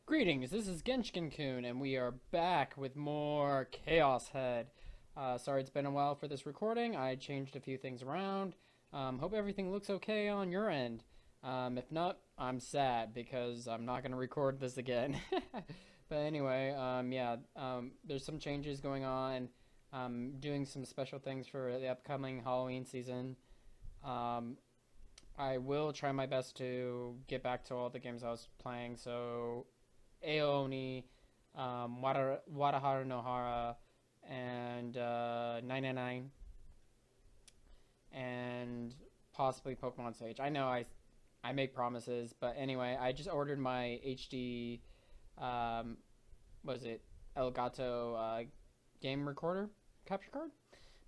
Greetings, this is Genshin-kun, and we are back with more Chaos Head. Sorry it's been a while for this recording. I changed a few things around. Hope everything looks okay on your end. If not, I'm sad because I'm not going to record this again. But anyway, there's some changes going on. Doing some special things for the upcoming Halloween season. I will try my best to get back to all the games I was playing. So, Aoni, Wataharu no Hara, and 999, and possibly Pokemon Sage. I know I make promises, but anyway, I just ordered my HD, was it Elgato game recorder capture card.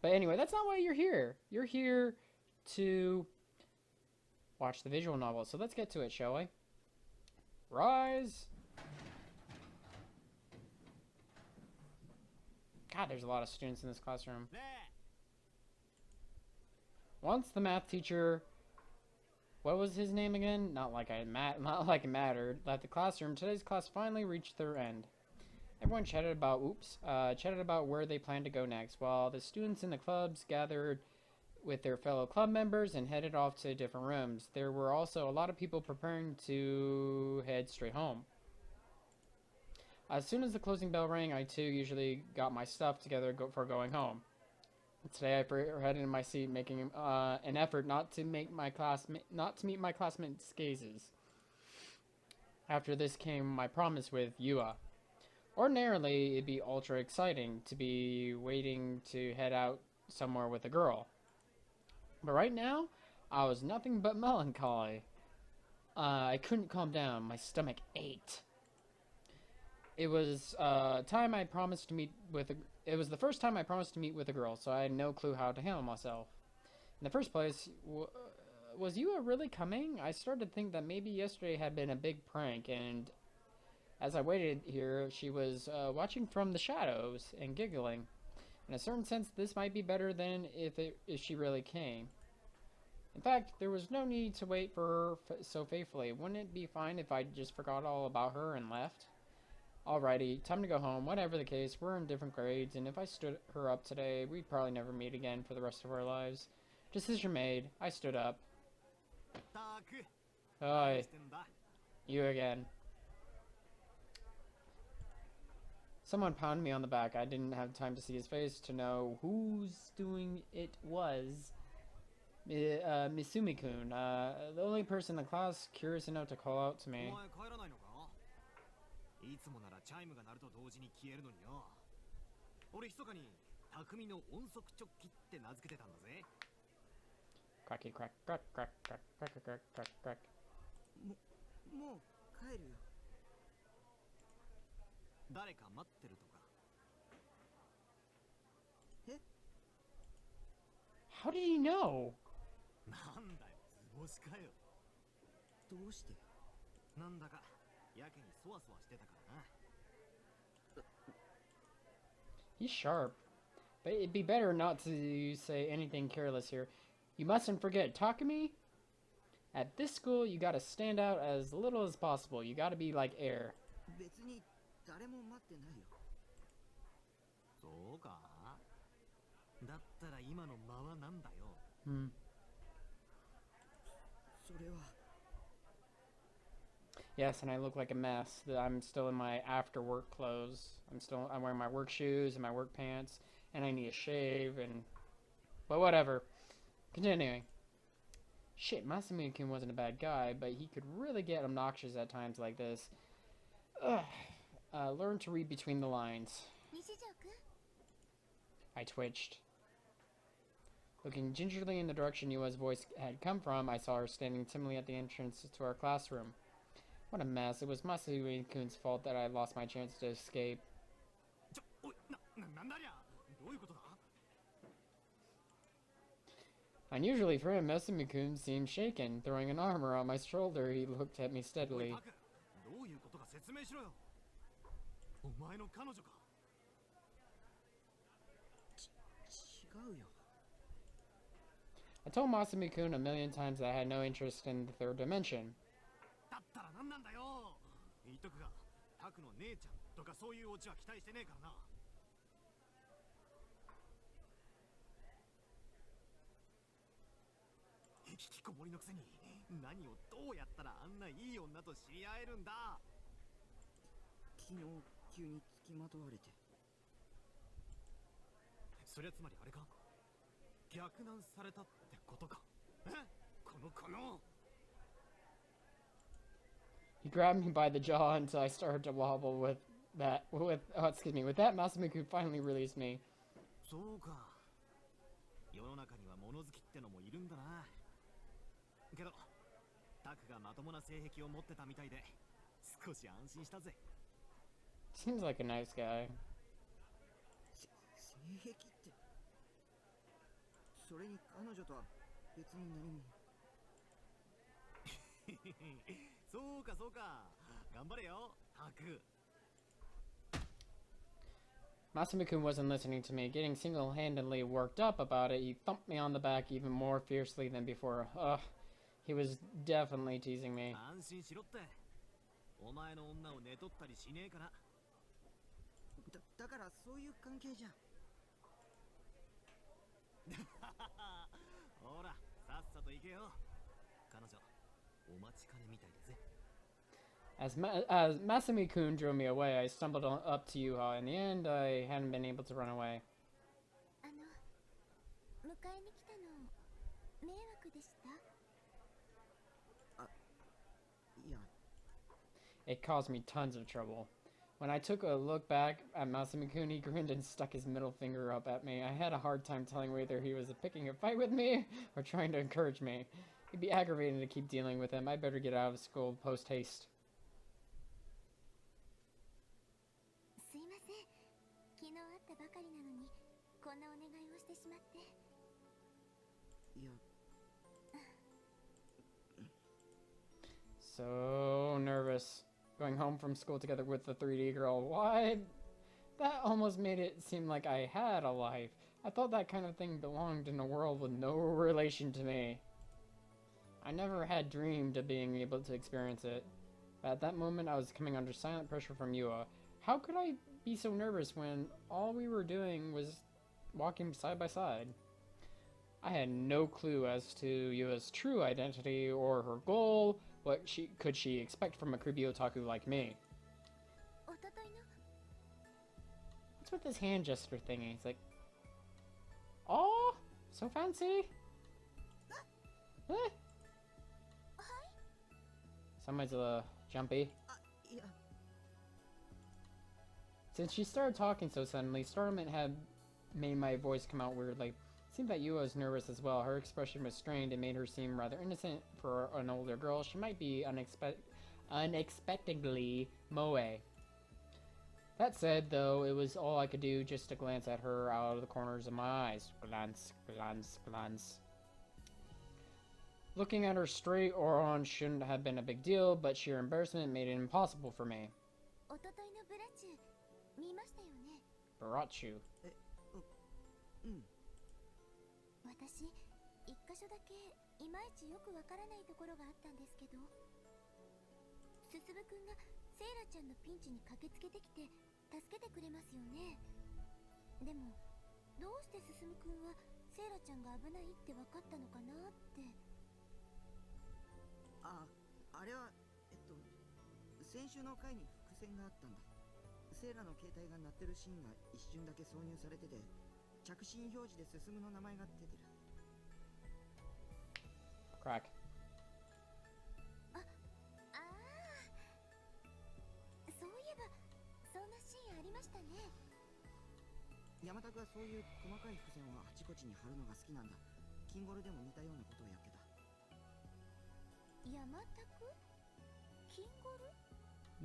But anyway, that's not why you're here. You're here to watch the visual novel. So let's get to it, shall we? Rise! God, there's a lot of students in this classroom. Once the math teacher, what was his name again? Not like it mattered. Left the classroom. Today's class finally reached their end. Everyone chatted about where they planned to go next, while the students in the clubs gathered with their fellow club members and headed off to different rooms. There were also a lot of people preparing to head straight home. As soon as the closing bell rang, I too usually got my stuff together for going home. Today I headed in my seat, making an effort not to meet my classmates' gazes. After this came my promise with Yua. Ordinarily, it'd be ultra exciting to be waiting to head out somewhere with a girl. But right now, I was nothing but melancholy. I couldn't calm down. My stomach ached. It was time I promised to meet with a. It was the first time I promised to meet with a girl, so I had no clue how to handle myself. In the first place, was Yua really coming? I started to think that maybe yesterday had been a big prank, and as I waited here, she was watching from the shadows and giggling. In a certain sense, this might be better than if she really came. In fact, there was no need to wait for her so faithfully. Wouldn't it be fine if I just forgot all about her and left? Alrighty, time to go home. Whatever the case, we're in different grades, and if I stood her up today, we'd probably never meet again for the rest of our lives. Decision made. I stood up. Oi. You again. Someone pounded me on the back. I didn't have time to see his face to know whose doing it was. Misumi-kun, the only person in the class curious enough to call out to me. Cracky crack crack crack crack crack crack crack crack. How did he know? He's sharp. But it'd be better not to say anything careless here. You mustn't forget, Takumi, at this school you gotta stand out as little as possible. You gotta be like air. Yes, and I look like a mess. I'm still in my after work clothes. I'm wearing my work shoes and my work pants, and I need a shave but whatever. Continuing. Shit, Masumi-kun wasn't a bad guy, but he could really get obnoxious at times like this. Ugh. Learn to read between the lines. I twitched. Looking gingerly in the direction Yua's voice had come from, I saw her standing timidly at the entrance to our classroom. What a mess. It was Masumi-kun's fault that I lost my chance to escape. Unusually for him, Masumi-kun seemed shaken. Throwing an arm around my shoulder, he looked at me steadily. I told Masumi-kun a million times that I had no interest in the third dimension. だったら何なんだよ。言っとくが、タクの姉ちゃんとかそういうオチは期待してねえからな。引きこもりのくせに何をどうやったらあんないい女と知り合えるんだ。昨日急に付きまとわれて。そりゃつまりあれか、逆難されたってことか。え、この He grabbed me by the jaw until I started to wobble with with that Masamuku finally released me. そうか、世の中には物好きってのもいるんだな。けどタクがまともな性癖を持ってたみたいで少し安心したぜ。 Seems like a nice guy. 性癖って、それに彼女とは別に何も。そうかそうか、頑張れよタク。 Masamuku wasn't listening to me. Getting single-handedly worked up about it, he thumped me on the back even more fiercely than before. Ugh, he was definitely teasing me. 安心しろって、お前の女を寝取ったりしねえから。だからそういう関係じゃん。ほらさっさと行けよ。彼女お待ちかねみたいだぜ。As Masami-kun drove me away, I stumbled up to Yuha. In the end, I hadn't been able to run away. 迎えに来たの迷惑でした？いや、 It caused me tons of trouble. When I took a look back at Masami-kun, he grinned and stuck his middle finger up at me. I had a hard time telling whether he was picking a fight with me or trying to encourage me. It'd be aggravating to keep dealing with him. I better get out of school post-haste. すいません。昨日会ったばかりなのにこんなお願いをしてしまって。いや。So nervous. Going home from school together with the 3D girl. What? That almost made it seem like I had a life. I thought that kind of thing belonged in a world with no relation to me. I never had dreamed of being able to experience it. But at that moment, I was coming under silent pressure from Yua. How could I be so nervous when all we were doing was walking side by side? I had no clue as to Yua's true identity or her goal. What could she expect from a creepy otaku like me? おとといの What's with this hand gesture thingy? It's like, oh, so fancy. Eh? はい。 Somebody's a little jumpy. いや。 Since she started talking so suddenly, startlement had made my voice come out weirdly. It seemed that Yua was nervous as well. Her expression was strained and made her seem rather innocent for an older girl. She might be unexpectedly moe. That said, though, it was all I could do just to glance at her out of the corners of my eyes. Glance, glance, glance. Looking at her straight or on shouldn't have been a big deal, but sheer embarrassment made it impossible for me. おとといのブラチュ見ましたよね。 Barachu. うん。私一箇所だけいまいちよくわからないところがあったんですけど、すすぶくんがセイラちゃんのピンチに駆けつけてきて助けてくれますよね。でもどうしてすすむくんはセイラちゃんが危ないって分かったのかなって。あれは先週の回に伏線があったんだ。セイラの携帯が鳴ってるシーンが一瞬だけ挿入されてて、着信表示で進むの名前が出てる。Crack. そういえばそんなシーンありましたね。山田がそういう細かい伏線をあちこちに貼るのが好きなんだ。キンゴルでも似たようなことをやってた。山田くキンゴル？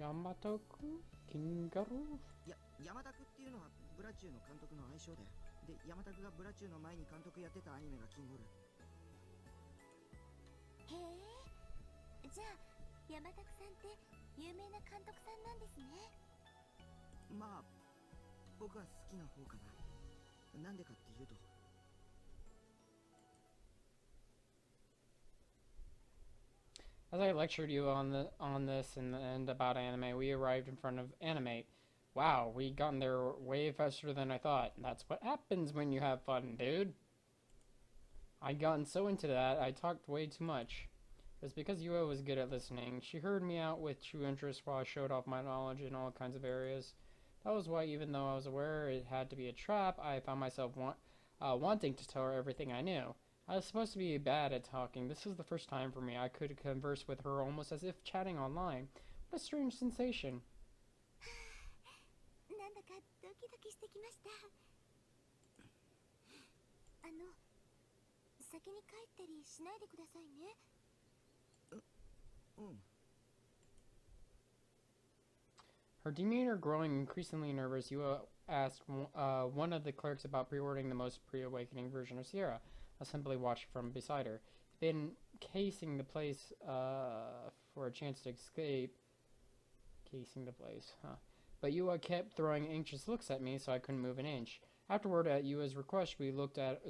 Yamata-ku? Kingaru? いや、山田くっていうのはブラチューの監督の愛称だよ。で、山田くがブラチューの前に監督やってたアニメがキンゴル。へえ。じゃあ山田くさんって有名な監督さんなんですね。まあ僕は好きな方かな。なんでかっていうと、As I lectured you on this and about anime, we arrived in front of Animate. Wow, we gotten there way faster than I thought. That's what happens when you have fun, dude. I'd gotten so into that, I talked way too much. It was because Yua was good at listening. She heard me out with true interest while I showed off my knowledge in all kinds of areas. That was why, even though I was aware it had to be a trap, I found myself wanting to tell her everything I knew. I was supposed to be bad at talking. This was the first time for me I could converse with her almost as if chatting online. What a strange sensation. なんだかドキドキしてきました。先に帰ったりしないでくださいね。うん。 Her demeanor growing increasingly nervous, Yua asked one of the clerks about pre-ordering the most pre-awakening version of Sierra. I simply watched from beside her. Been casing the place for a chance to escape. Casing the place, huh? But Yua kept throwing anxious looks at me, so I couldn't move an inch. Afterward, at Yua's request, we looked around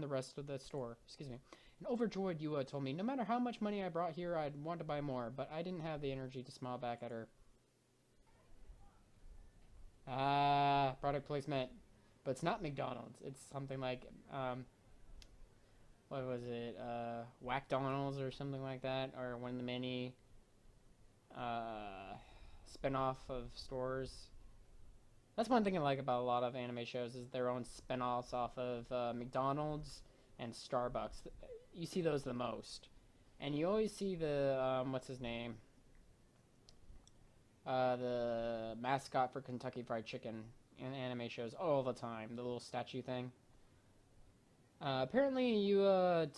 the rest of the store. Excuse me. An overjoyed Yua told me no matter how much money I brought here, I'd want to buy more, but I didn't have the energy to smile back at her. Ah, product placement. But it's not McDonald's. It's something like, what was it? Whack-Donald's or something like that, or one of the many spin-off of stores. That's one thing I like about a lot of anime shows is their own spin-offs off of McDonald's and Starbucks. You see those the most. And you always see the, what's his name? The mascot for Kentucky Fried Chicken in anime shows all the time. The little statue thing. Apparently you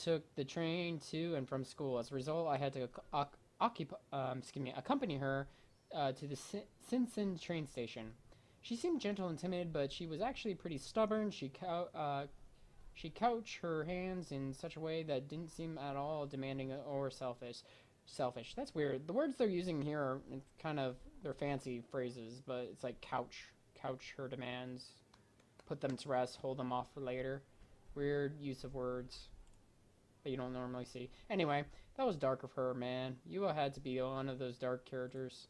took the train to and from school. As a result, I had to accompany her to the Sinsen train station. She seemed gentle and timid, but she was actually pretty stubborn. She couched her hands in such a way that didn't seem at all demanding or selfish. That's weird. The words they're using here are kind of, they're fancy phrases, but it's like couch her demands, put them to rest, hold them off for later. Weird use of words that you don't normally see. Anyway, that was dark of her, man. Yua had to be one of those dark characters.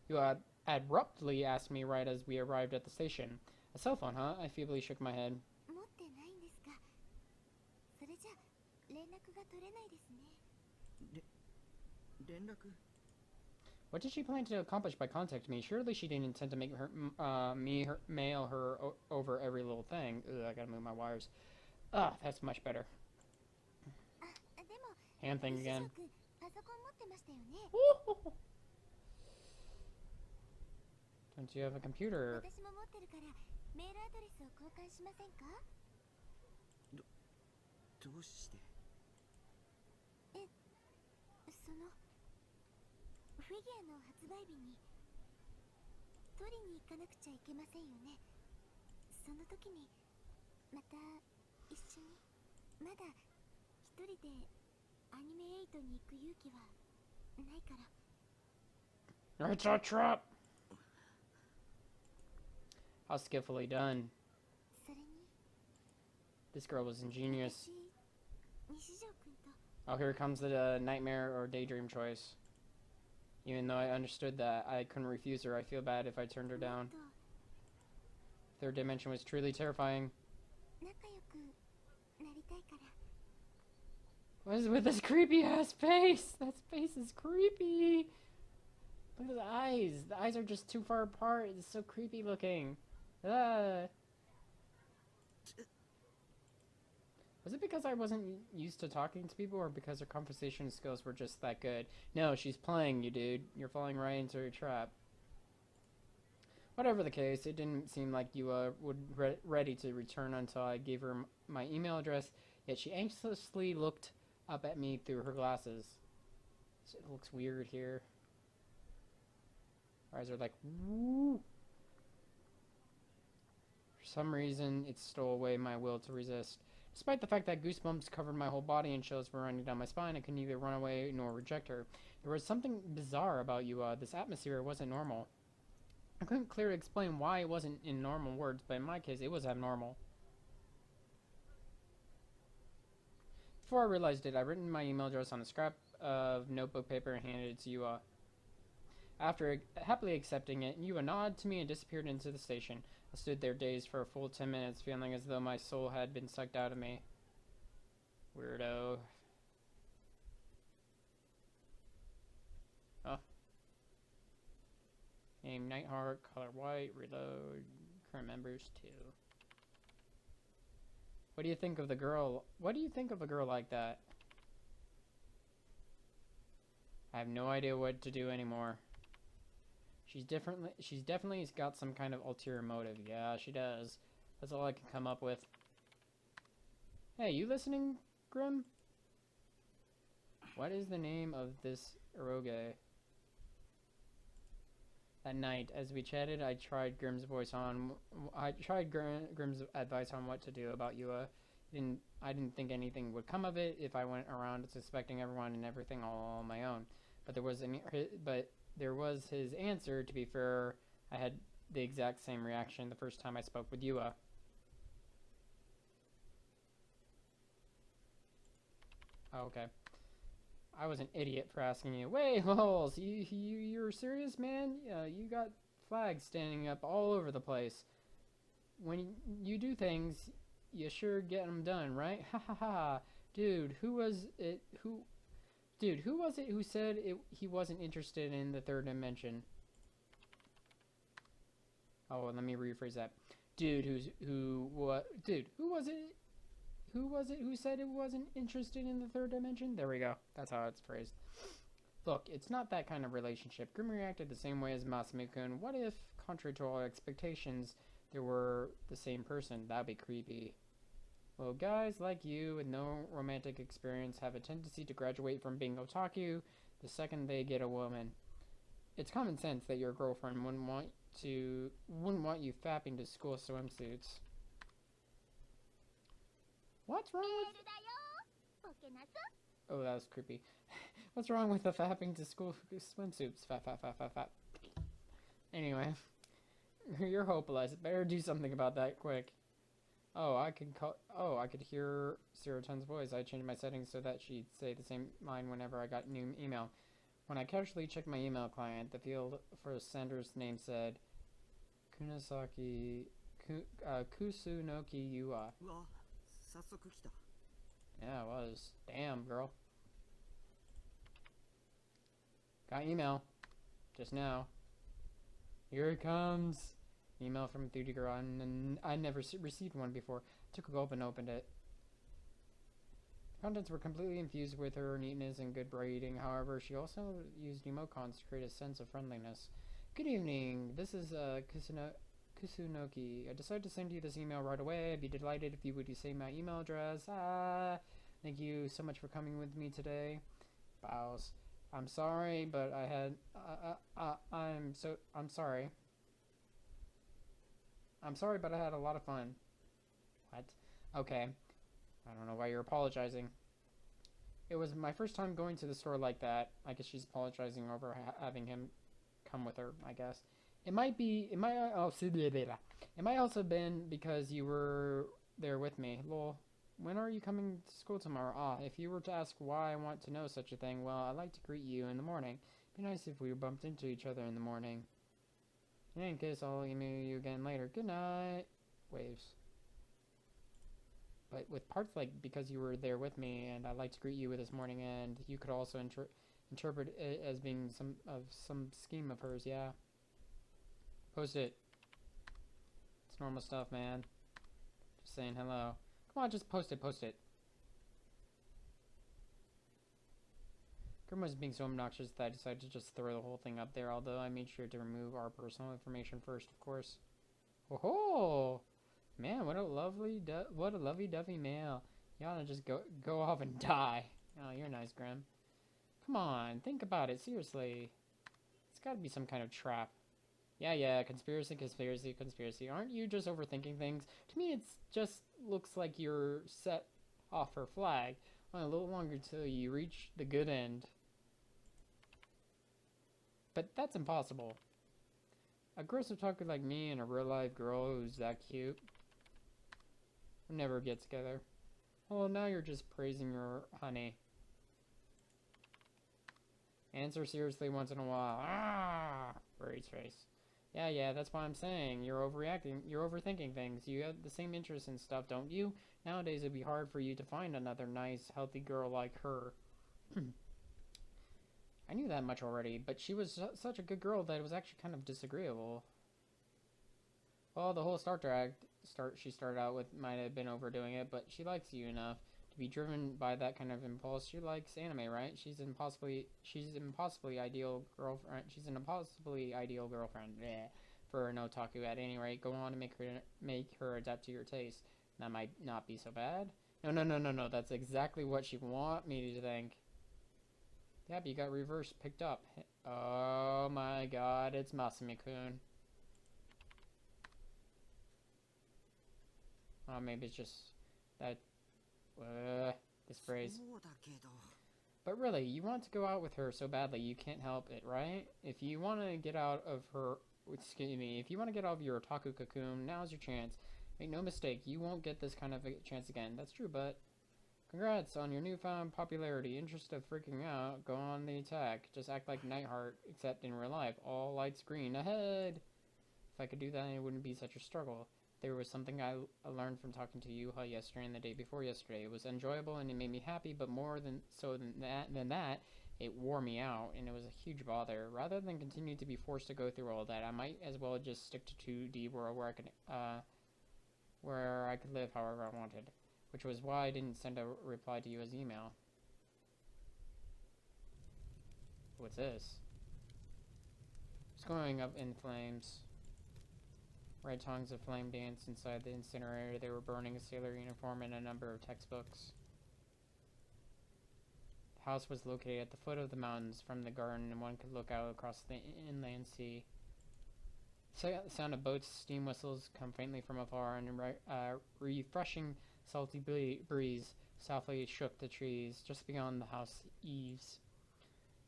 Yua abruptly asked me right as we arrived at the station. A cell phone, huh? I feebly shook my head. What did she plan to accomplish by contacting me? Surely she didn't intend to make mail her over every little thing. Ugh, I gotta move my wires. Ah, that's much better. Hand thing again. Don't you have a computer? どうして？フィギュアの発売日に取りに行かなくちゃいけませんよね。その時にまた一緒に。まだ一人でアニメ8に行く勇気はないから。 It's a trap! How skillfully done. それに This girl was ingenious. 西条くんと Oh, here comes the nightmare or daydream choice. Even though I understood that I couldn't refuse her, I feel bad if I turned her down. Third dimension was truly terrifying. 仲良くなりたいから。 What is with this creepy ass face? That face is creepy. Look at the eyes. The eyes are just too far apart. It's so creepy looking. Ah. Was it because I wasn't used to talking to people, or because her conversation skills were just that good? No, she's playing you, dude. You're falling right into her trap. Whatever the case, it didn't seem like you would ready to return until I gave her my email address, yet she anxiously looked up at me through her glasses. It looks weird here. Her eyes are like, woo. For some reason, it stole away my will to resist. Despite the fact that goosebumps covered my whole body and chills were running down my spine, I couldn't either run away nor reject her. There was something bizarre about you. This atmosphere wasn't normal. I couldn't clearly explain why it wasn't in normal words, but in my case, it was abnormal. Before I realized it, I'd written my email address on a scrap of notebook paper and handed it to Yua. After happily accepting it, Yua nodded to me and disappeared into the station. I stood there dazed for a full 10 minutes, feeling as though my soul had been sucked out of me. Weirdo. Oh. Name Nightheart, color white, reload, current members 2. What do you think of the girl? What do you think of a girl like that? I have no idea what to do anymore. She's definitely got some kind of ulterior motive. Yeah, she does. That's all I can come up with. Hey, you listening, Grim? What is the name of this eroge? That night, as we chatted, I tried Grim's advice on what to do about Yua. I didn't think anything would come of it if I went around suspecting everyone and everything all on my own. But there was his answer. To be fair, I had the exact same reaction the first time I spoke with Yua. Oh, okay. I was an idiot for asking you. Wait, Holes, you're serious, man? You got flags standing up all over the place. When you do things, you sure get them done, right? Ha ha ha. Dude, who was it who said he wasn't interested in the third dimension? Oh, let me rephrase that. Dude, who was it? Who was it who said it wasn't interested in the third dimension? There we go. That's how it's phrased. Look, it's not that kind of relationship. Grim reacted the same way as Masumi-kun. What if, contrary to all expectations, they were the same person? That'd be creepy. Well, guys like you with no romantic experience have a tendency to graduate from being otaku the second they get a woman. It's common sense that your girlfriend wouldn't want you fapping to school swimsuits. What's wrong with... Oh, that was creepy. What's wrong with the fapping to school swimsuits? Fap. Anyway. You're hopeless. Better do something about that quick. I could hear Zero Ten's voice. I changed my settings so that she'd say the same line whenever I got new email. When I casually checked my email client, the field for sender's name said Kusunoki Yua. Yeah, it was. Damn, girl. Got email. Just now. Here it comes. Email from 3D girl, and I never received one before. Took a gulp and opened it. The contents were completely infused with her neatness and good breeding. However, she also used emoticons to create a sense of friendliness. Good evening. This is Kusunoki. I decided to send you this email right away. I'd be delighted if you would say my email address. Thank you so much for coming with me today. Bows. I'm sorry, but I had... I'm sorry. I'm sorry, but I had a lot of fun. What? Okay. I don't know why you're apologizing. It was my first time going to the store like that. I guess she's apologizing over having him come with her, I guess. It might also been because you were there with me. Lol. When are you coming to school tomorrow? If you were to ask why I want to know such a thing, well, I'd like to greet you in the morning. It'd be nice if we bumped into each other in the morning. In any case, I'll email you again later. Good night. Waves. But with parts like because you were there with me and I'd like to greet you with this morning, and you could also interpret it as being some scheme of hers, yeah. Post it. It's normal stuff, man. Just saying hello. Come on, just post it. Grim was being so obnoxious that I decided to just throw the whole thing up there, although I made sure to remove our personal information first, of course. Oh, man, what a lovely dovey mail. You ought to just go off and die. Oh, you're nice, Grim. Come on, think about it, seriously. It's gotta be some kind of trap. Yeah, conspiracy. Aren't you just overthinking things? To me, it's just looks like you're set off her flag. Well, a little longer till you reach the good end. But that's impossible. A gross otaku like me and a real-life girl who's that cute would never get together. Well, now you're just praising your honey. Answer seriously once in a while. Ah! Braid's face. Yeah, that's what I'm saying. You're overreacting. You're overthinking things. You have the same interests and stuff, don't you? Nowadays, it'd be hard for you to find another nice, healthy girl like her. I knew that much already, but she was such a good girl that it was actually kind of disagreeable. Well, the whole she started out with might have been overdoing it, but she likes you enough to be driven by that kind of impulse. She likes anime, right? She's an impossibly ideal girlfriend. She's an impossibly ideal girlfriend. Bleh. For an otaku, at any rate, go on and make her adapt to your taste. That might not be so bad. No. That's exactly what she want me to think. Yep, you got reverse picked up. Oh my god, it's Masumi-kun. Oh, maybe it's just that, this phrase. But really, you want to go out with her so badly, you can't help it, right? If you want to get out of if you want to get out of your otaku cocoon, now's your chance. Make no mistake, you won't get this kind of a chance again. That's true, but congrats on your newfound popularity. Interest of freaking out, go on the attack. Just act like Nightheart, except in real life. All lights green, ahead! If I could do that, it wouldn't be such a struggle. There was something I learned from talking to Yuha yesterday and the day before yesterday. It was enjoyable and it made me happy, but more than that, it wore me out, and it was a huge bother. Rather than continue to be forced to go through all that, I might as well just stick to 2D world where I could live however I wanted. Which was why I didn't send a reply to you as email. What's this? It's going up in flames. Red tongues of flame danced inside the incinerator. They were burning a sailor uniform and a number of textbooks. The house was located at the foot of the mountains from the garden, and one could look out across the inland sea. The sound of boats' steam whistles come faintly from afar, and a refreshing, salty breeze softly shook the trees just beyond the house eaves.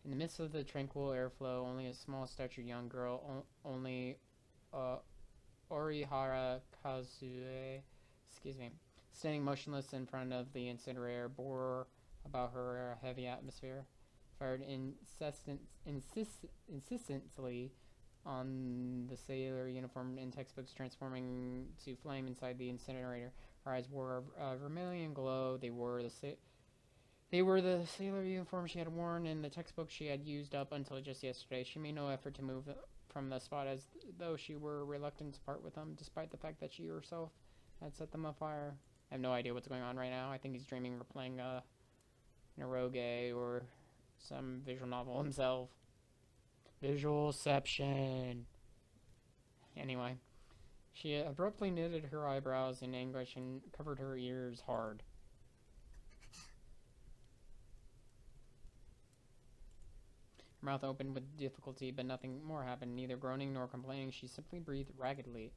In the midst of the tranquil airflow, only a small-statured young girl, Orihara Kazue, standing motionless in front of the incinerator, bore about her a heavy atmosphere, fired insistently on the sailor uniform and textbooks, transforming to flame inside the incinerator. Her eyes wore a vermilion glow. They were the sailor uniform she had worn and the textbook she had used up until just yesterday. She made no effort to move from the spot, as though she were reluctant to part with them, despite the fact that she herself had set them afire. I have no idea what's going on right now. I think he's dreaming or playing an eroge or some visual novel himself. Visualception. Anyway, she abruptly knitted her eyebrows in anguish and covered her ears hard. Her mouth opened with difficulty, but nothing more happened, neither groaning nor complaining. She simply breathed raggedly.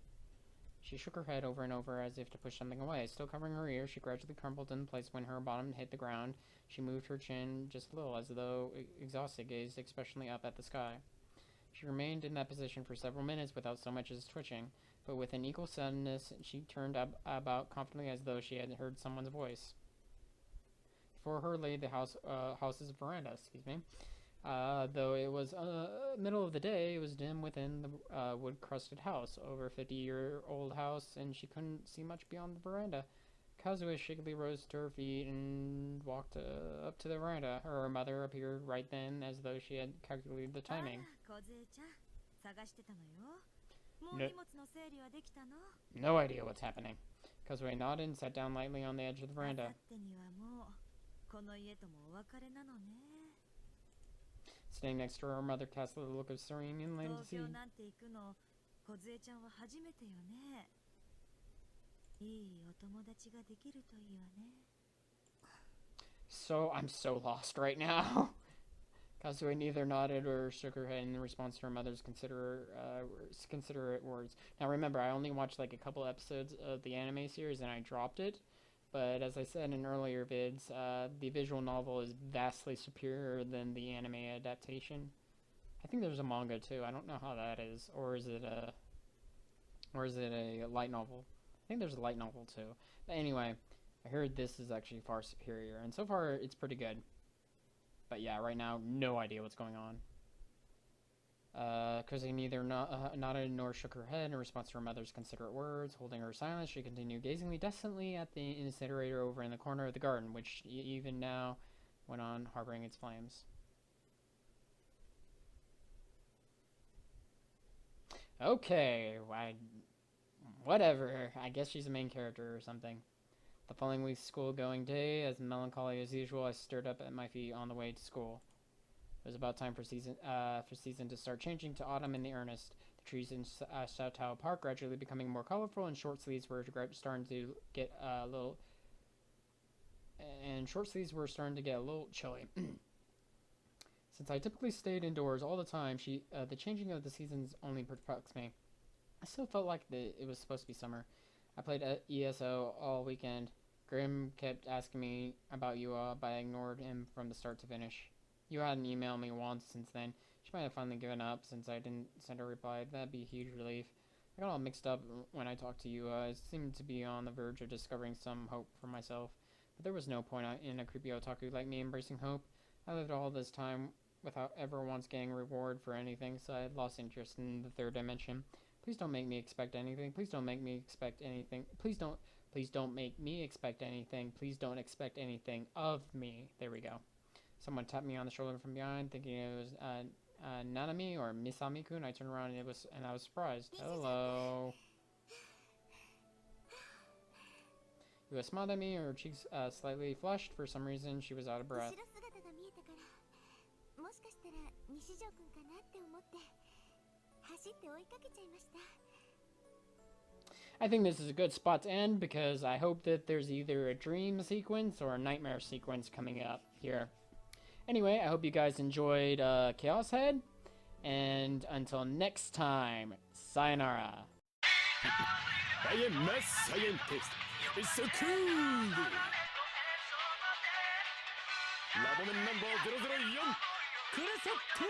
She shook her head over and over as if to push something away. Still covering her ears, she gradually crumpled in place. When her bottom hit the ground, she moved her chin just a little, as though exhausted, gazed expressionlessly up at the sky. She remained in that position for several minutes without so much as twitching, but with an equal suddenness she turned about confidently, as though she had heard someone's voice. Before her lay the house's veranda, though it was middle of the day, it was dim within the wood-crusted house, over a 50-year-old house, and she couldn't see much beyond the veranda. Kazue shakily rose to her feet and walked up to the veranda. Her mother appeared right then, as though she had calculated the timing. No idea what's happening. Kazue nodded and sat down lightly on the edge of the veranda. Standing next to her mother cast a look of serene inlatency. So, I'm so lost right now. Kazue neither nodded or shook her head in response to her mother's considerate words. Now remember, I only watched like a couple episodes of the anime series and I dropped it. But as I said in earlier vids, the visual novel is vastly superior than the anime adaptation. I think there's a manga too. I don't know how that is, or is it a light novel? I think there's a light novel too. But anyway, I heard this is actually far superior, and so far it's pretty good. But yeah, right now, no idea what's going on. Kuzi neither nodded nor shook her head in response to her mother's considerate words. Holding her silence, she continued gazing desperately at the incinerator over in the corner of the garden, which even now went on harboring its flames. Okay, whatever. I guess she's a main character or something. The following week's school-going day, as melancholy as usual, I stirred up at my feet on the way to school. It was about time for season to start changing to autumn in the earnest. The trees in Shaotao Park gradually becoming more colorful, and short sleeves were starting to get a little. And short sleeves were starting to get a little chilly. Since I typically stayed indoors all the time, the changing of the seasons only perplexed me. I still felt like it was supposed to be summer. I played ESO all weekend. Grim kept asking me about Yua, but I ignored him from the start to finish. Yua hadn't emailed me once since then. She might have finally given up since I didn't send a reply. That'd be a huge relief. I got all mixed up when I talked to Yua. I seemed to be on the verge of discovering some hope for myself. But there was no point in a creepy otaku like me embracing hope. I lived all this time without ever once getting reward for anything, so I had lost interest in the third dimension. Please don't make me expect anything. Please don't make me expect anything. Please don't make me expect anything. Please don't expect anything of me. There we go. Someone tapped me on the shoulder from behind, thinking it was Nanami or Misami-kun. I turned around and I was surprised. Hello. Yua smiled at me, her cheeks slightly flushed. For some reason, she was out of breath. I think this is a good spot to end because I hope that there's either a dream sequence or a nightmare sequence coming up here. Anyway, I hope you guys enjoyed Chaos Head, and until next time, sayonara. I am mass scientist. It's so cool. Laboman number 004. クレソットー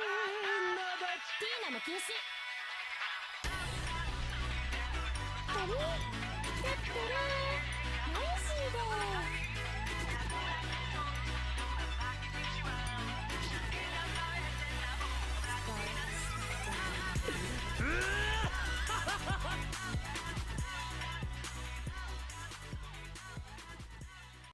ナだ。ティーナも禁止。だったらナイシーで